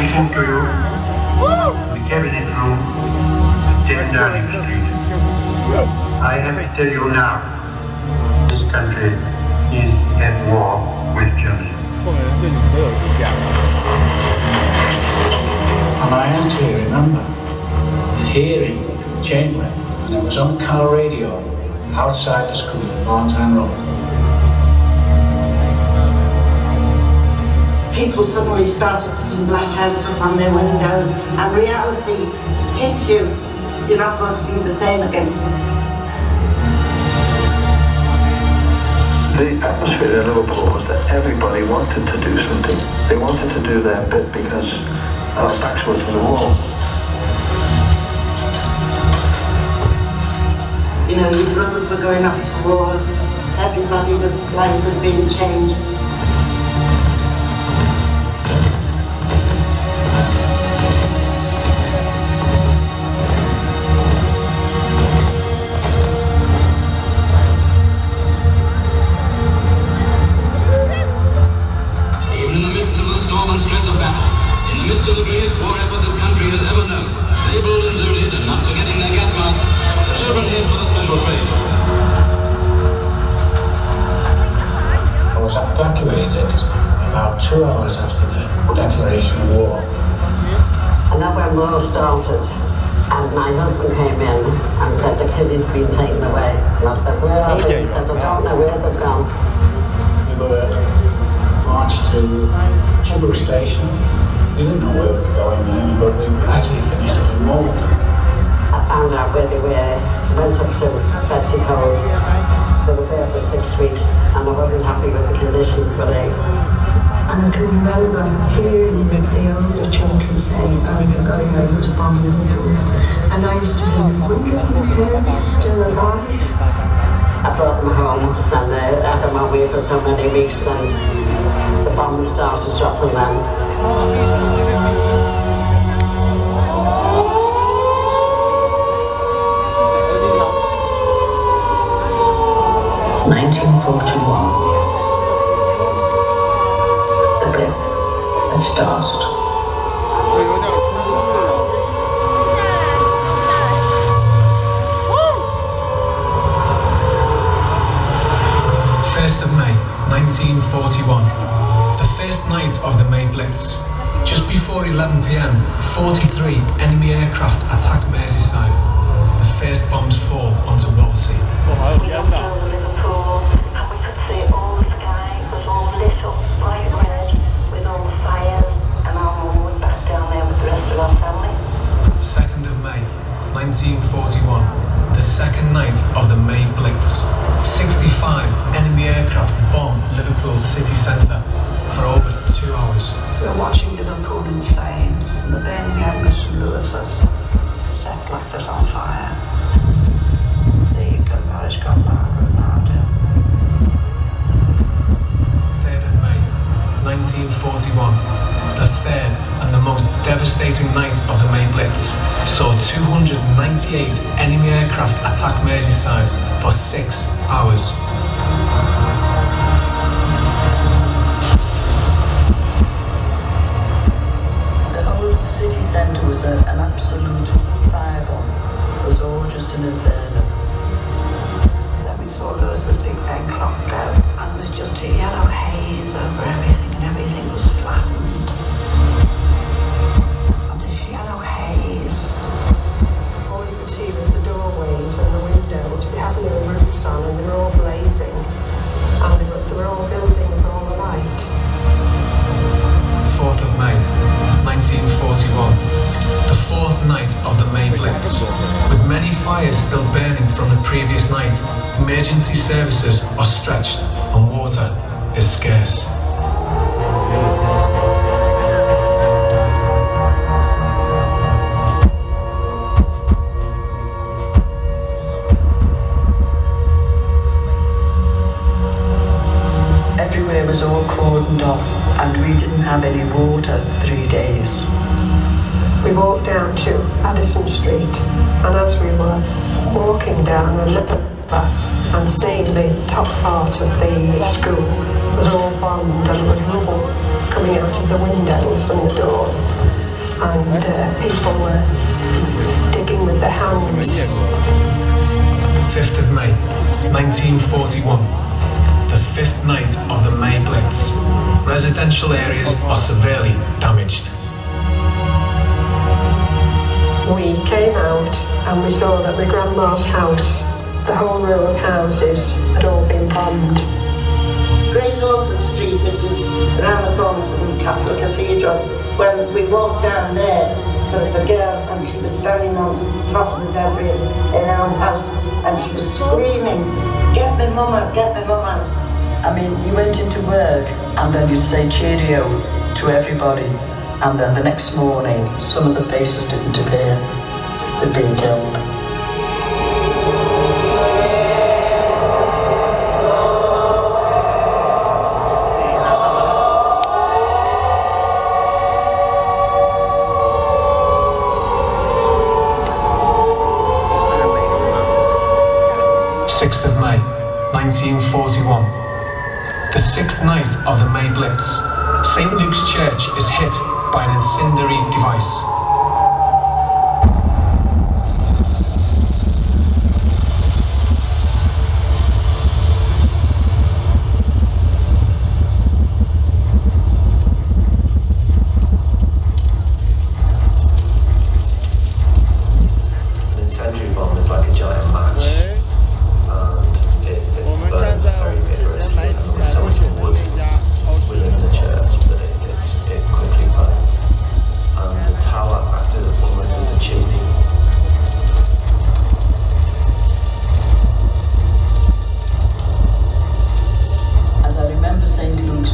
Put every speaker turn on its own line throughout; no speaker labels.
speaking to you in the cabinet room at 10 Downing Street. I have to tell you now, this country is at war with Germany.
And I actually remember hearing Chamberlain, and it was on car radio outside the school, Valentine Road.
People suddenly started putting blackouts up on their windows, and reality hits you. You're not going to be the same again.
The atmosphere in Liverpool was that everybody wanted to do something. They wanted to do their bit because our backs were to the wall.
You know, your brothers were going off to war. Life was being changed.
Evacuated about 2 hours after the declaration of war.
And then when war started, and my husband came in and said the kiddies been taken away. And I said, where are they? He said, I don't know where they've gone.
We were marched to Chibuk Station. We didn't know where we were going then, but we actually finished up in Mold.
I found out where they were, went up to Betsy Cold. They were there for 6 weeks and I wasn't happy with the conditions were there.
And I can remember hearing the older children saying, oh, you're going over to bomb Liverpool. And I used to think, I wonder if my parents are still alive.
I brought them home and they had them away for so many weeks and the bombs started dropping then.
1941. The Blitz had started.
May 1941, the first night of the May Blitz. Just before 11 p.m, 43 enemy aircraft attack Merseyside. The first bombs fall onto Walsall.
Liverpool, and we could see all the sky was all lit up bright red with all the fires, and our mum was back down there with the rest of our family.
2nd of May 1941, the second night of the May Blitz. 65 enemy aircraft bomb Liverpool city centre for over 2 hours.
We're watching Liverpool in flames, and the burning embers from Lewis's set Blackness on fire. There you go, Boris got louder and louder.
3rd of May 1941, the third and the most devastating night of the May Blitz saw 298 enemy aircraft attack Merseyside for 6 hours.
The whole of the city centre was an absolute firebomb. It was all just an inferno. Then we saw Lewis's big bang clock go, and there was just a yellow haze over everything, and everything was flattened. And this yellow haze.
All you could see was the doorways and the windows. They hadn't their roofs on and they were all blazing. And they were all building for all the light.
4th of May 1941, the fourth night of the May Blitz. With many fires still burning from the previous night, emergency services are stretched and water is scarce.
Everywhere was all cordoned off, and we didn't have any water for 3 days.
We walked down to Addison Street, and as we were walking down a little and seeing the top part of the school was all bombed and there was rubble coming out of the windows and the doors, and people were digging with their hands.
5th of May, 1941. The 5th night of the May Blitz. Residential areas are severely damaged.
We came out and we saw that my grandma's house, the whole row of houses, had all been bombed.
Great Orphan Street, which is around the corner from Catholic Cathedral, when we walked down there, there was a girl and she was standing on top of the debris in our house and she was screaming, "Get me mum out, get me mum out."
I mean, you went into work and then you'd say cheerio to everybody, and then the next morning some of the faces didn't appear. They'd been killed.
Of May, 1941. The 6th night of the May Blitz. St. Luke's Church is hit by an incendiary device.
An incendiary bomb is like a giant match.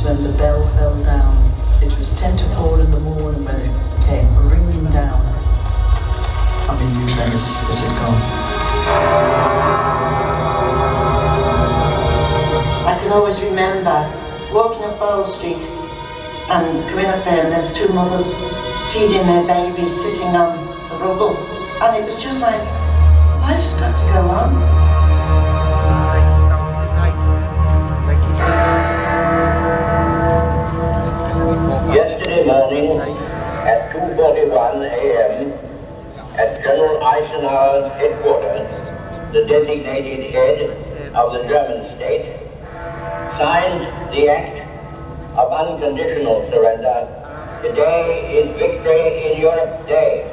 When the bell fell down, it was 10 to 4 in the morning when it came ringing down, and we knew then as it gone.
I can always remember walking up Bowl Street and going up there and there's two mothers feeding their babies sitting on the rubble, and it was just like, life's got to go on.
Yesterday morning at 2:41 a.m. at General Eisenhower's headquarters, the designated head of the German state signed the Act of Unconditional Surrender. Today is Victory in Europe Day.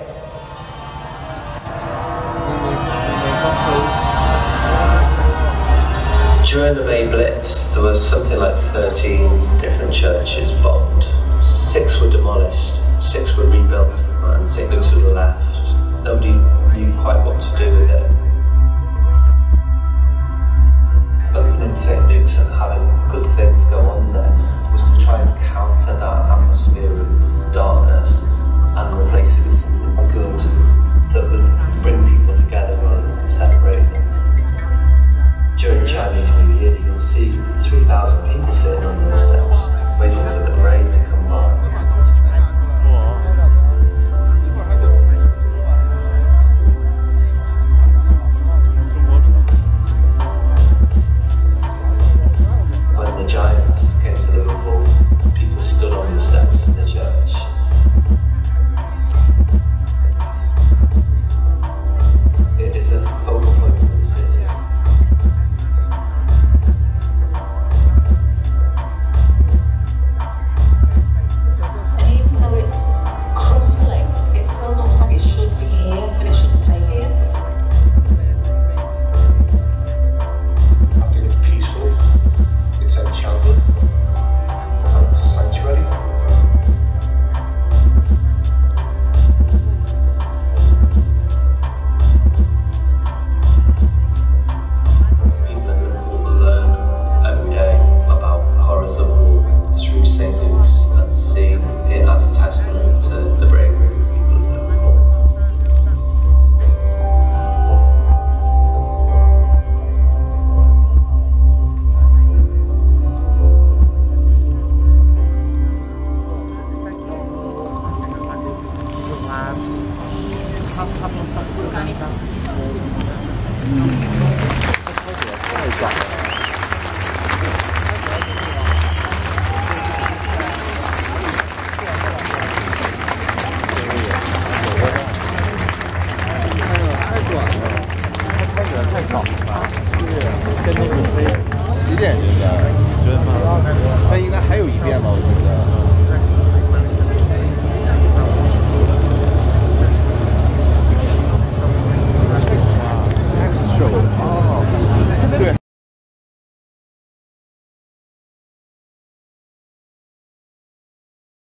During the May Blitz, there was something like 13 different churches bombed. 6 were demolished, 6 were rebuilt, and St. Luke's was left. Nobody knew quite what to do with it. Opening St. Luke's and having good things go on there was to try and counter that atmosphere of darkness and replace it with something good that would bring people together rather than separate them. During Chinese New Year, you'll see 3,000 people sitting on those steps, waiting for the parade to come by. When the Giants came to Liverpool, people stood on the steps of the church. It is a focal point of the city.
Yeah.